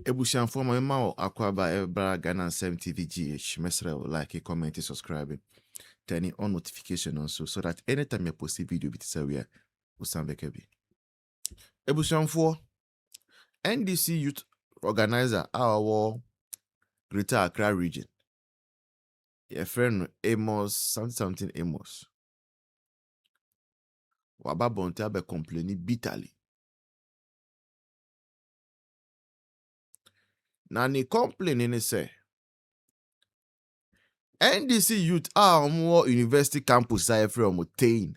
Ebusian for my mouth, Aquaba, Ebra, Ghana, 70 VGH, Mesra, like, comment, subscribe, turning on notification also, so that anytime you post a video, it's a way, Usambekebi. Ebusian for NDC Youth Organizer, our Greater Accra region. Your friend Amos, something Amos. Wababonte abe complaining bitterly. Now, ni complaining say NDC youth are more university campus I from obtain.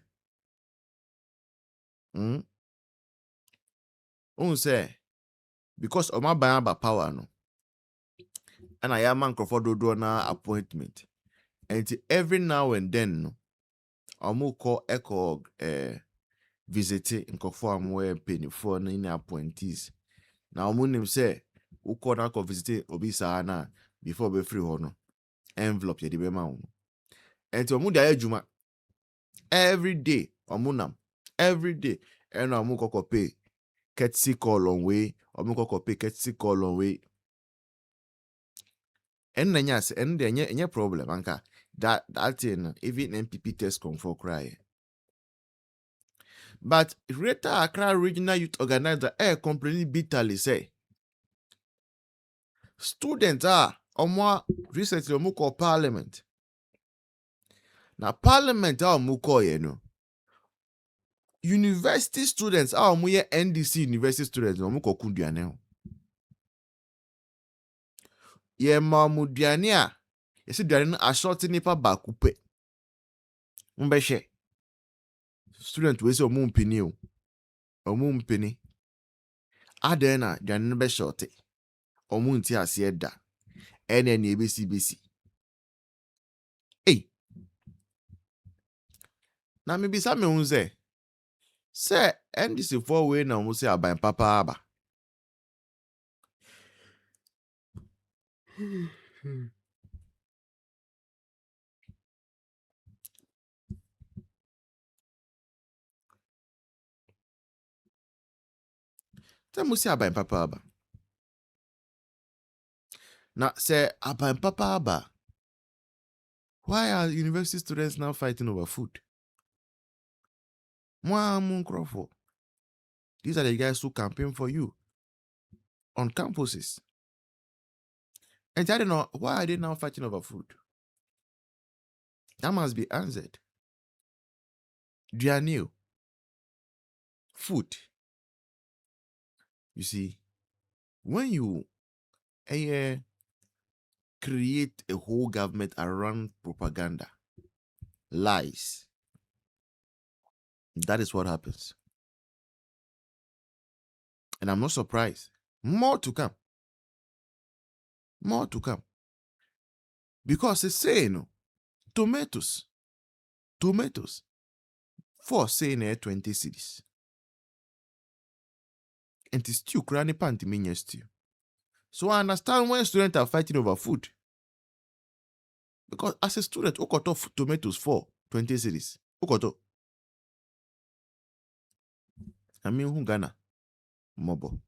Say because of my buying power no. And I am man for do na appointment. And every now and then no. Omo call echo visit nkofo amwe penny for na appointees. Now omo say who call na visit obi sa na before be free ho no. Envelope ye di be ma wo. And omo da adwuma every day omo nam every day and omo koko pay courtesy call on way omo koko pay courtesy call on way. And nyas and any problem anka that thing even MPP test come for cry. But Greater Accra Regional Youth Organizer complaining bitterly say students are recently call parliament. Now parliament are university students are NDC university students kunduane. Ye mamudiane a yesi duane a short nipa ba kupe. Mbehye student we say omumpini o. Omumpini. Adena duane be short. Omunti ase da. Ene na ebesi. Hey. Na me bisa me hunze. Say NDC for we na say Aban papa aba. Tell say Aban papa aba. Now say Aban papa aba. Why are university students now fighting over food? These are the guys who campaign for you on campuses. And I don't know why are they now fighting over food? That must be answered. They are new. Food. You see, when you create a whole government around propaganda, lies, that is what happens. And I'm not surprised. More to come. More to come. Because it's saying tomatoes. For saying 20 cities. And it's still cranny panty mean stew. So I understand when students are fighting over food. Because as a student, who got off tomatoes for 20 cities? Who got off? I mean, who Ghana? Mobo.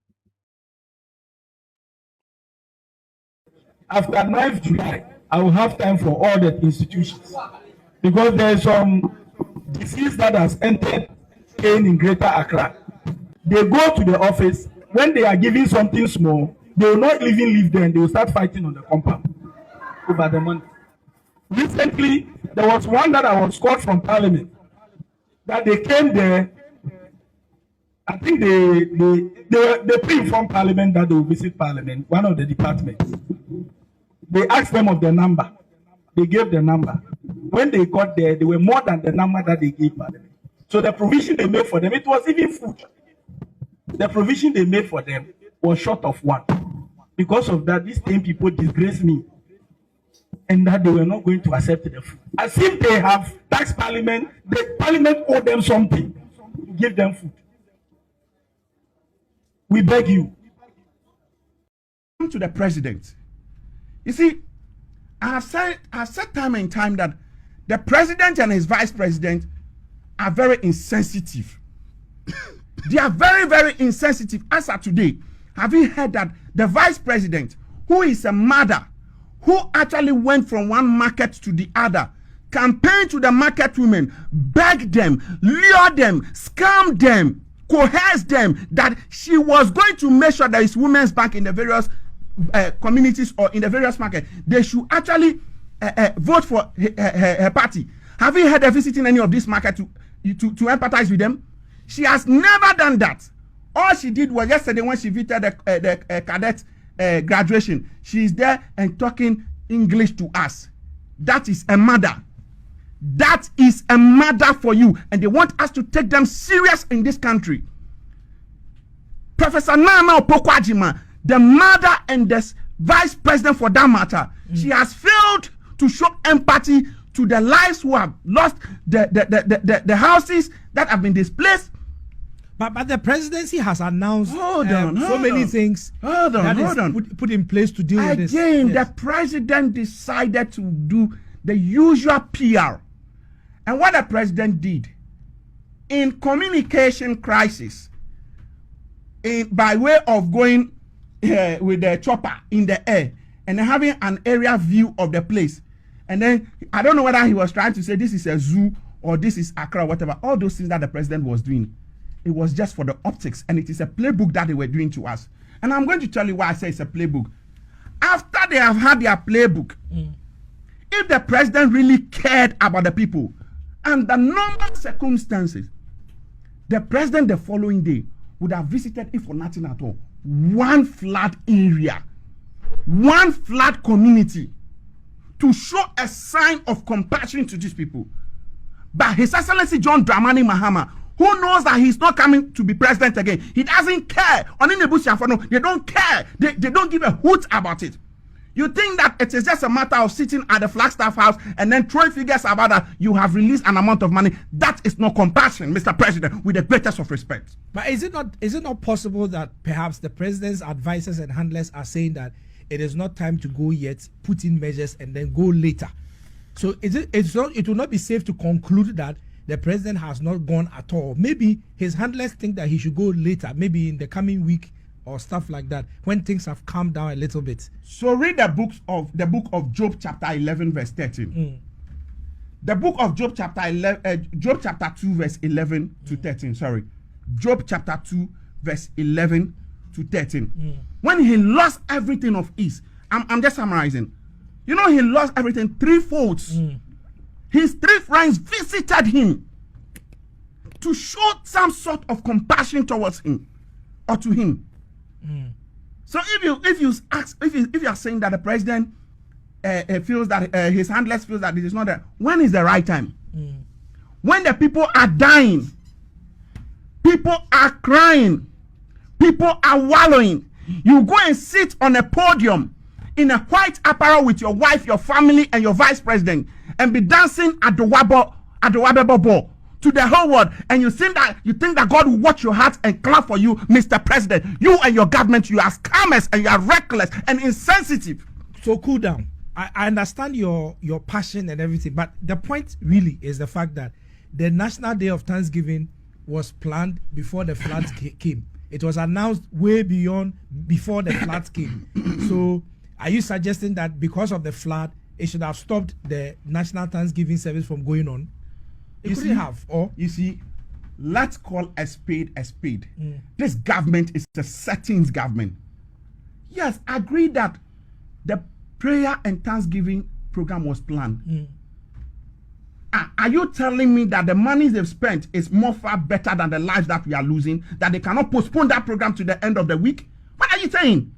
After 9th July, I will have time for all the institutions. Because there is some disease that has entered in Greater Accra. They go to the office. When they are giving something small, they will not even leave there. They will start fighting on the compound over the money. Recently, there was one that I was called from Parliament. That they came there. I think they pre-informed Parliament that they will visit Parliament, one of the departments. They asked them of the number. They gave the number. When they got there, they were more than the number that they gave Parliament. So the provision they made for them, it was even food. The provision they made for them was short of one. Because of that, these 10 people disgraced me. And that they were not going to accept the food. As if they have taxed Parliament, the Parliament owed them something to give them food. We beg you. Come to the president. You see, I have said time and time that the president and his vice president are very insensitive. They are very, very insensitive. As of today, have you heard that the vice president, who is a mother, who actually went from one market to the other, campaigned to the market women, begged them, lured them, scammed them, coerced them, that she was going to make sure there is women's bank in the various communities or in the various markets. They should actually vote for her party. Have you heard her visiting any of this market to empathize with them? She has never done that. All she did was yesterday when she visited the cadet graduation. She's there and talking English to us. That is a murder. That is a murder for you. And they want us to take them serious in this country. Professor Nana Opoku-Agyeman, the mother and the vice president for that matter, she has failed to show empathy to the lives who have lost the houses that have been displaced. But the presidency has announced so many things put in place to deal with this. Again, the president decided to do the usual PR. And what the president did in communication crisis, by way of going with the chopper in the air and having an area view of the place, and then I don't know whether he was trying to say this is a zoo or this is Accra or whatever. All those things that the president was doing, it was just for the optics, and it is a playbook that they were doing to us. And I'm going to tell you why I say it's a playbook. After they have had their playbook, if the president really cared about the people and the normal circumstances, the president the following day would have visited, if for nothing at all, one flood area, one flood community, to show a sign of compassion to these people. But His Excellency John Dramani Mahama, who knows that he's not coming to be president again, he doesn't care. They don't care. They don't give a hoot about it. You think that it is just a matter of sitting at the Flagstaff House and then throwing figures about that you have released an amount of money? That is not compassion, Mr. President, with the greatest of respect. But is it not possible that perhaps the president's advisors and handlers are saying that it is not time to go yet, put in measures and then go later? So it will not be safe to conclude that the president has not gone at all. Maybe his handlers think that he should go later, maybe in the coming week or stuff like that, when things have calmed down a little bit. So read the book of Job chapter 11 verse 13. The book of Job chapter 2 verse 11 to 13. Sorry, Job chapter 2 verse 11 to 13. When he lost everything of his, I'm just summarizing. You know, he lost everything threefold. His three friends visited him to show some sort of compassion towards him or to him. So if you are saying that the president feels that his handlers feels that it is not there, when is the right time? When the people are dying, people are crying, people are wallowing, you go and sit on a podium in a white apparel with your wife, your family, and your vice president, and be dancing at the Wabebo ball to the whole world, and you think that God will watch your heart and clap for you, Mr. President. You and your government, you are scammers and you are reckless and insensitive. So cool down. I understand your passion and everything, but the point really is the fact that the National Day of Thanksgiving was planned before the floods came. It was announced way before the floods came. So are you suggesting that because of the flood, it should have stopped the National Thanksgiving service from going on? It couldn't have. Or you see, let's call a spade a spade. This government is a settings government. Yes, I agree that the prayer and Thanksgiving program was planned. Are you telling me that the money they've spent is more far better than the lives that we are losing, that they cannot postpone that program to the end of the week? What are you saying?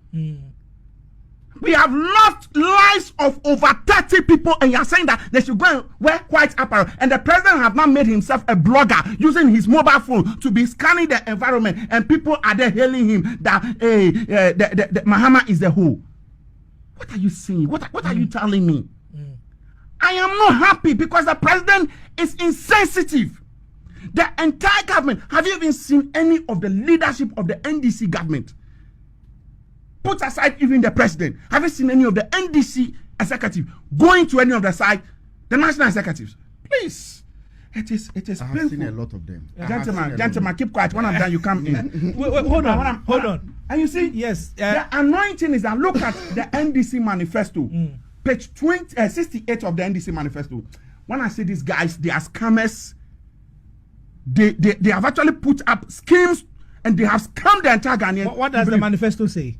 We have lost lives of over 30 people, and you're saying that they should go and wear white apparel. And the president have now made himself a blogger using his mobile phone to be scanning the environment, and people are there hailing him that the Mahama is the who. What are you saying? What are you telling me? I am not happy because the president is insensitive. The entire government, have you even seen any of the leadership of the NDC government? Put aside even the president. Have you seen any of the NDC executive going to any of the side, the national executives? Please. It is I have painful. seen a lot of them. Gentlemen, keep quiet. When I'm done, you come in. Wait, hold on. And you see, yes, the anointing is that look at the NDC manifesto, page 68 of the NDC manifesto. When I say these guys, they are scammers. They have actually put up schemes and they have scammed the entire Ghanaian. What does the manifesto say?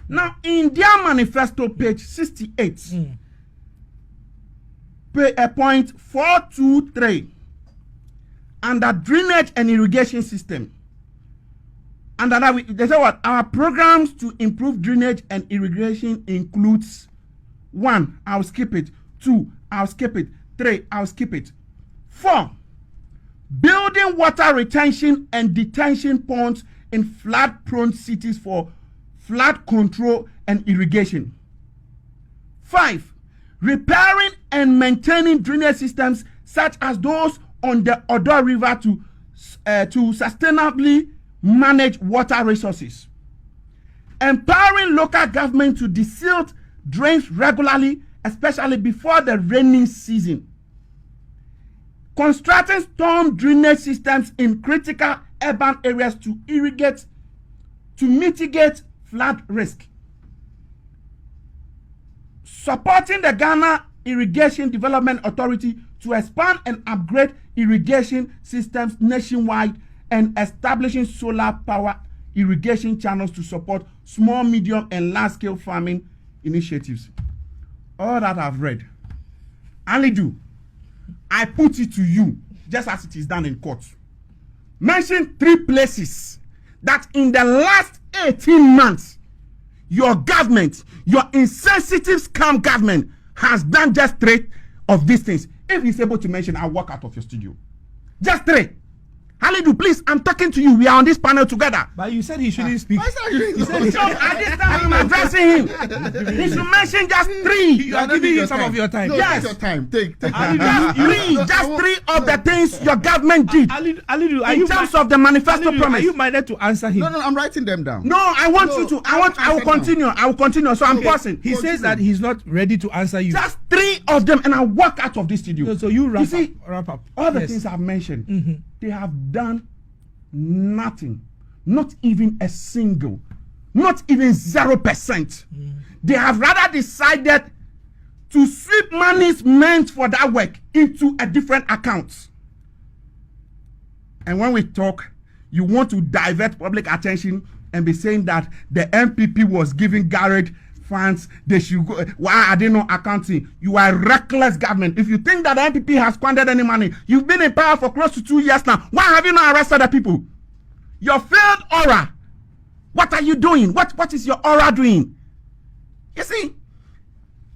Now, in their manifesto, page 68, point 423, under drainage and irrigation system. Under that, they say what? Our programs to improve drainage and irrigation includes 1, I'll skip it. 2, I'll skip it. 3, I'll skip it. 4, building water retention and detention ponds in flood-prone cities for flood control and irrigation. 5, repairing and maintaining drainage systems such as those on the Odo River to sustainably manage water resources. Empowering local government to desilt drains regularly, especially before the rainy season. Constructing storm drainage systems in critical urban areas to mitigate flood risk. Supporting the Ghana Irrigation Development Authority to expand and upgrade irrigation systems nationwide and establishing solar power irrigation channels to support small, medium, and large-scale farming initiatives. All that I've read. Alidu, I put it to you, just as it is done in court. Mention 3 places that in the last 18 months, your government, your insensitive scam government, has done just 3 of these things. If he's able to mention, I'll walk out of your studio. Just 3. Halidu, please, I'm talking to you. We are on this panel together. But you said he shouldn't speak. He said at this time I'm addressing him. He should mention just 3. You are giving him some of your time. No, Yes. take your time. Take Just 3 of the things your government did Alidu, are in you terms of the manifesto Alidu, promise. are you minded to answer him? No, I'm writing them down. No, I want No, you to. I will answer continue. I will continue. So I'm pausing. He says that he's not ready to answer you. Just 3 of them, and I walk out of this studio. So you wrap see, up. all the Yes. things I've mentioned, they have done nothing, not even a single, not even 0%. They have rather decided to sweep monies meant for that work into a different account. And when we talk, you want to divert public attention and be saying that the MPP was giving Garrett funds, they should go. Why are they not accounting? You are a reckless government. If you think that the MPP has squandered any money, you've been in power for close to 2 years now. Why have you not arrested the people? Your failed aura. What are you doing? What is your aura doing? You see,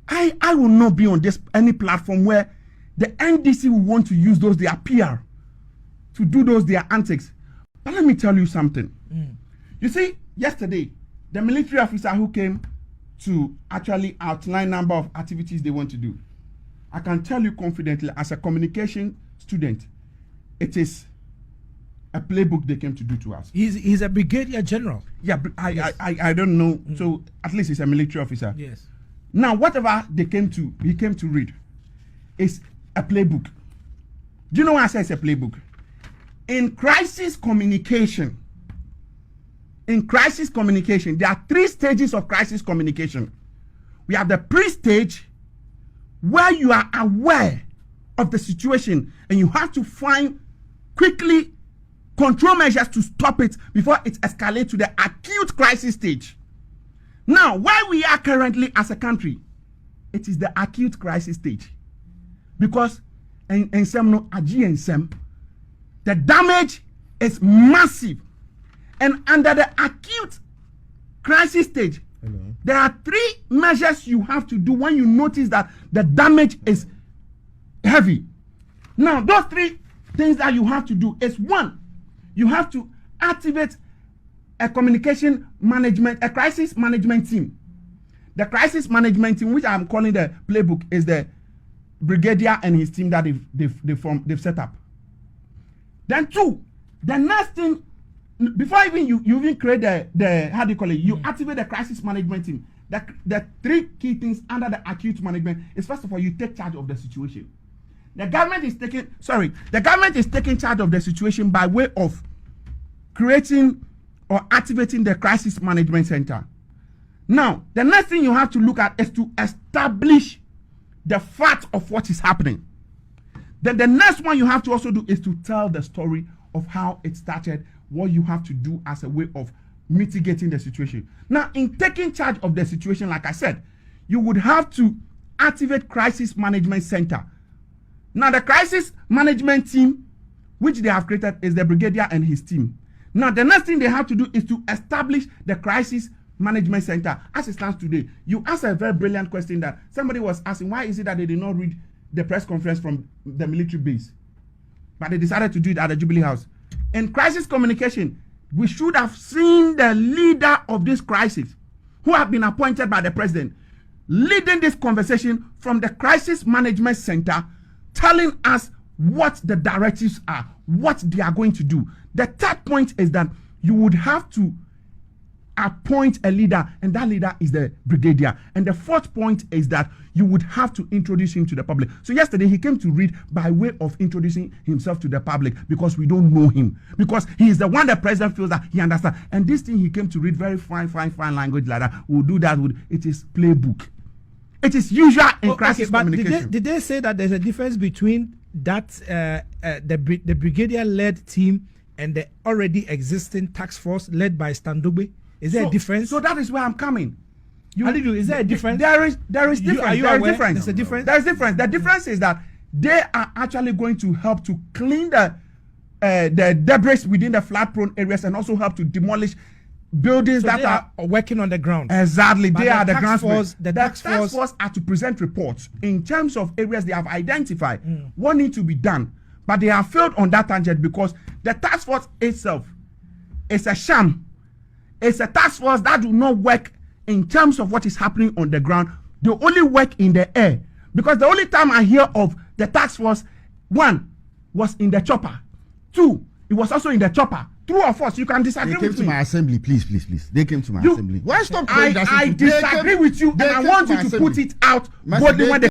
I will not be on any platform where the NDC will want to use those their PR to do those their antics. But let me tell you something. You see, yesterday, the military officer who came to actually outline number of activities they want to do, I can tell you confidently, as a communication student, it is a playbook they came to do to us. He's a brigadier general. Yeah, I don't know. So at least he's a military officer. Yes. Now, whatever he came to read is a playbook. Do you know why I say it's a playbook? In crisis communication, there are 3 stages of crisis communication. We have the pre-stage, where you are aware of the situation and you have to find quickly control measures to stop it before it escalates to the acute crisis stage. Now, where we are currently as a country, it is the acute crisis stage. Because in some the damage is massive. And under the acute crisis stage, there are 3 measures you have to do when you notice that the damage is heavy. Now, those 3 things that you have to do is 1, you have to activate a crisis management team. The crisis management team, which I'm calling the playbook, is the brigadier and his team that they've set up. Then 2, the next thing, before even you even create the how do you call it, you activate the crisis management team. The 3 key things under the acute management is, first of all, you take charge of the situation. The government is taking charge of the situation by way of creating or activating the crisis management center. Now, the next thing you have to look at is to establish the fact of what is happening. Then the next one you have to also do is to tell the story of how it started, what you have to do as a way of mitigating the situation. Now, in taking charge of the situation, like I said, you would have to activate crisis management center. Now, the crisis management team, which they have created, is the brigadier and his team. Now, the next thing they have to do is to establish the crisis management center as it stands today. You asked a very brilliant question that somebody was asking, why is it that they did not read the press conference from the military base, but they decided to do it at the Jubilee House? In crisis communication, we should have seen the leader of this crisis, who have been appointed by the president, leading this conversation from the crisis management center, telling us what the directives are, what they are going to do. The third point is that you would have to appoint a leader, and that leader is the brigadier. And the fourth point is that you would have to introduce him to the public. So yesterday he came to read by way of introducing himself to the public, because we don't know him, because he is the one the president feels that he understands. And this thing he came to read, very fine language like that. We'll do that with it is playbook. It is usual in crisis communication. Did they say that there's a difference between that the brigadier-led team and the already existing task force led by Standogbe? Is there a difference? So that is where I'm coming. Is there a difference? There is difference. Are you there aware? Is difference. There's a difference. There is difference. The difference is that they are actually going to help to clean the debris within the flood-prone areas, and also help to demolish buildings so that are working on the ground. Exactly. But they are the ground force. The task force are to present reports in terms of areas they have identified what needs to be done, but they have failed on that tangent because the task force itself is a sham. It's a task force that do not work in terms of what is happening on the ground. They only work in the air, because the only time I hear of the task force, one was in the chopper, two, it was also in the chopper. True or false? You can disagree with me. They came to my assembly, please. They came to my assembly. Why stop? I disagree with you, and I want you to put it out boldly when they